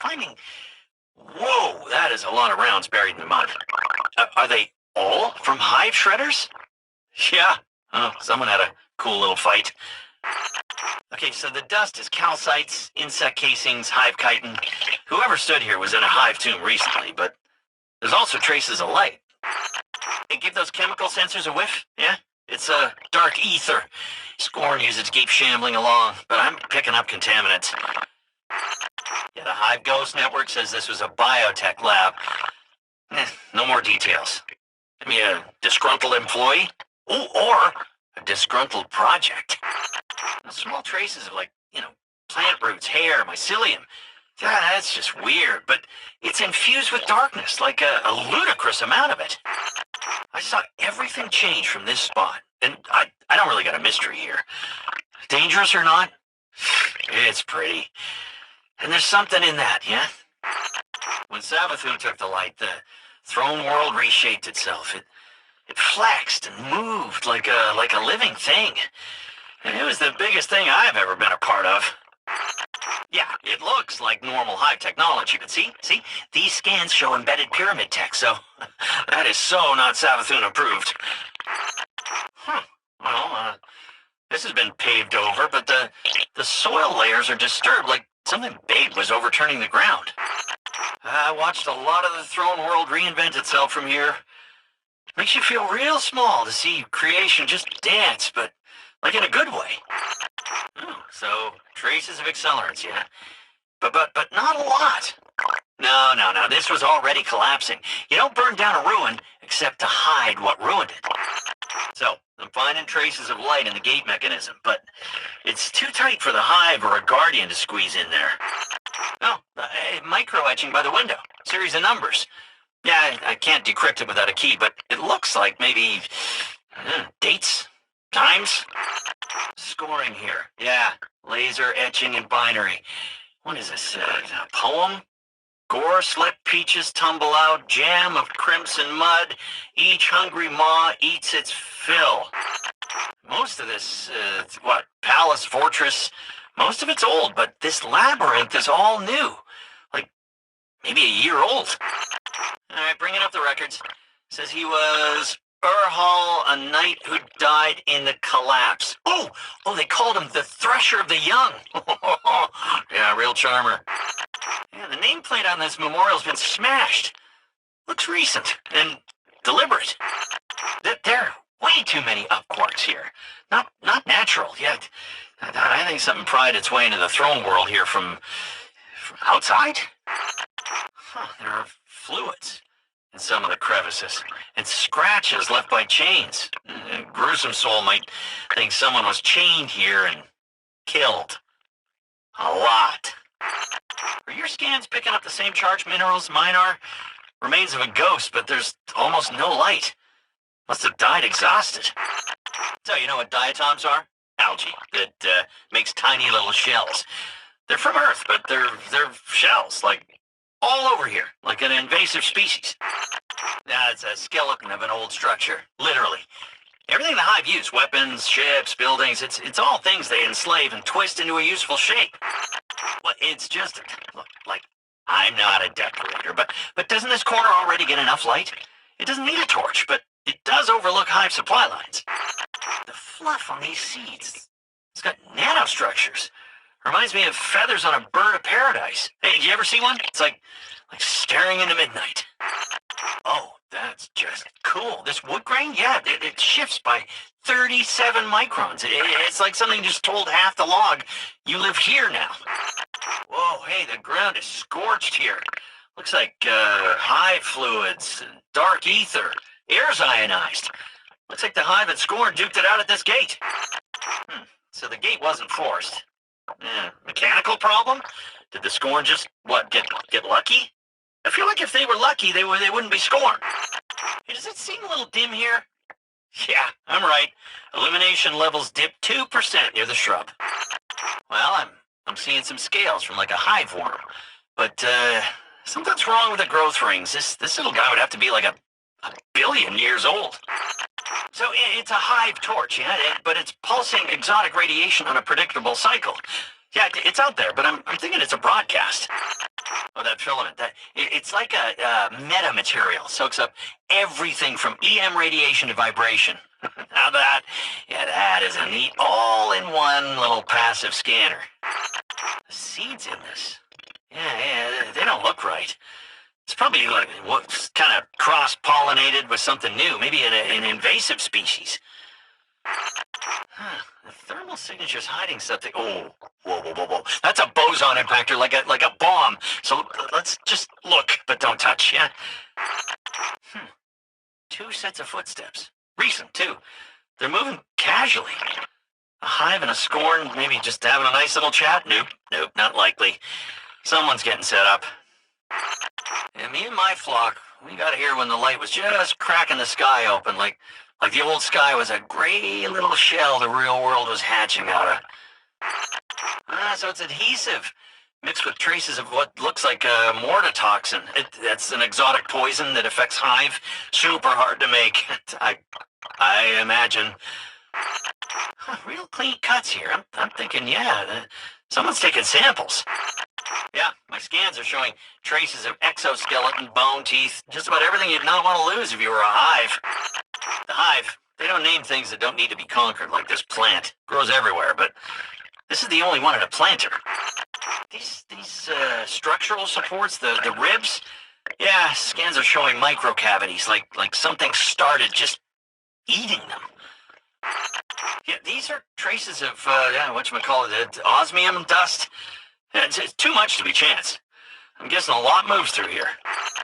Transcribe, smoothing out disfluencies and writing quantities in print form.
finding... Whoa, that is a lot of rounds buried in the mud. Are they all from hive shredders? Yeah. Oh, someone had a cool little fight. Okay, so the dust is calcites, insect casings, hive chitin. Whoever stood here was in a hive tomb recently, but there's also traces of light. Hey, give those chemical sensors a whiff, yeah? It's a dark ether. Scorn uses to keep shambling along, but I'm picking up contaminants. Yeah, the Hive Ghost Network says this was a biotech lab. No more details. I mean, a disgruntled employee? Ooh, or a disgruntled project. Small traces of, plant roots, hair, mycelium. Yeah, that's just weird, but it's infused with darkness, like a ludicrous amount of it. I saw everything change from this spot, and I don't really got a mystery here. Dangerous or not? It's pretty. And there's something in that, yeah? When Savathun took the light, the throne world reshaped itself. It flexed and moved like a living thing. And it was the biggest thing I've ever been a part of. Yeah, it looks like normal hive technology, but see? These scans show embedded pyramid tech, so that is so not Savathun approved. Well, this has been paved over, but the soil layers are disturbed, like something big was overturning the ground. I watched a lot of the throne world reinvent itself from here. Makes you feel real small to see creation just dance, but like in a good way. Oh, so traces of accelerants, yeah? But not a lot. No, this was already collapsing. You don't burn down a ruin except to hide what ruined it. So, I'm finding traces of light in the gate mechanism, but it's too tight for the hive or a guardian to squeeze in there. Oh, micro-etching by the window. Series of numbers. Yeah, I can't decrypt it without a key, but it looks like maybe... dates? Times? Scoring here. Yeah, laser etching in binary. What is this? A poem? Gore slick peaches tumble out, jam of crimson mud. Each hungry maw eats its fill. Most of this, palace, fortress, most of it's old, but this labyrinth is all new. Like, maybe a year old. All right, bringing up the records. Says he was Urhal, a knight who died in the collapse. Oh, they called him the Thresher of the Young. Yeah, real charmer. Yeah, the nameplate on this memorial's been smashed. Looks recent and deliberate. There are way too many up quarks here. Not natural yet. I think something pried its way into the throne world here from outside. There are fluids in some of the crevices, and scratches left by chains. A gruesome soul might think someone was chained here and killed. A lot. Are your scans picking up the same charged minerals mine are? Remains of a ghost, but there's almost no light. Must have died exhausted. So you know what diatoms are? Algae that makes tiny little shells. They're from Earth, but they're shells, like all over here, like an invasive species. It's a skeleton of an old structure, literally. Everything the Hive use, weapons, ships, buildings, it's all things they enslave and twist into a useful shape. Well, it's just, look, like, I'm not a decorator, but doesn't this corner already get enough light? It doesn't need a torch, but it does overlook Hive supply lines. The fluff on these seeds, it's got nanostructures. Reminds me of feathers on a bird of paradise. Hey, did you ever see one? It's like staring into midnight. Oh, that's just cool. This wood grain, yeah, it shifts by 37 microns. It's like something just told half the log, you live here now. Whoa, hey, the ground is scorched here. Looks like hive fluids, dark ether, air's ionized. Looks like the Hive and Scorn duked it out at this gate. So the gate wasn't forced. Mechanical problem? Did the Scorn just, get lucky? I feel like if they were lucky, they wouldn't be Scorn. Hey, does it seem a little dim here? Yeah, I'm right. Illumination levels dipped 2% near the shrub. Well, I'm seeing some scales from like a hive worm. But, something's wrong with the growth rings. This little guy would have to be like a billion years old. So it's a hive torch, yeah, but it's pulsing exotic radiation on a predictable cycle. Yeah, it's out there, but I'm thinking it's a broadcast. Oh, filament. It's like a metamaterial. Soaks up everything from EM radiation to vibration. Now that is a neat all-in-one little passive scanner. The seeds in this. Yeah, they don't look right. It's probably like what's kind of cross-pollinated with something new, maybe an invasive species. Huh, the thermal signature's hiding something. Oh, whoa. That's a boson impactor, like a bomb. So let's just look, but don't touch, yeah? Two sets of footsteps. Recent, too. They're moving casually. A hive and a scorn, maybe just having a nice little chat? Nope, not likely. Someone's getting set up. And me and my flock, we got here when the light was just cracking the sky open, like the old sky was a gray little shell the real world was hatching out of. So it's adhesive, mixed with traces of what looks like a mortitoxin. That's an exotic poison that affects hive. Super hard to make, I imagine. Real clean cuts here. I'm thinking, yeah, someone's taking samples. Yeah, my scans are showing traces of exoskeleton, bone, teeth, just about everything you'd not want to lose if you were a hive. The hive, they don't name things that don't need to be conquered, like this plant. Grows everywhere, but this is the only one in a planter. These structural supports, the ribs, yeah, scans are showing microcavities, like something started just eating them. Yeah, these are traces of, whatchamacallit, osmium dust. It's too much to be chance. I'm guessing a lot moves through here.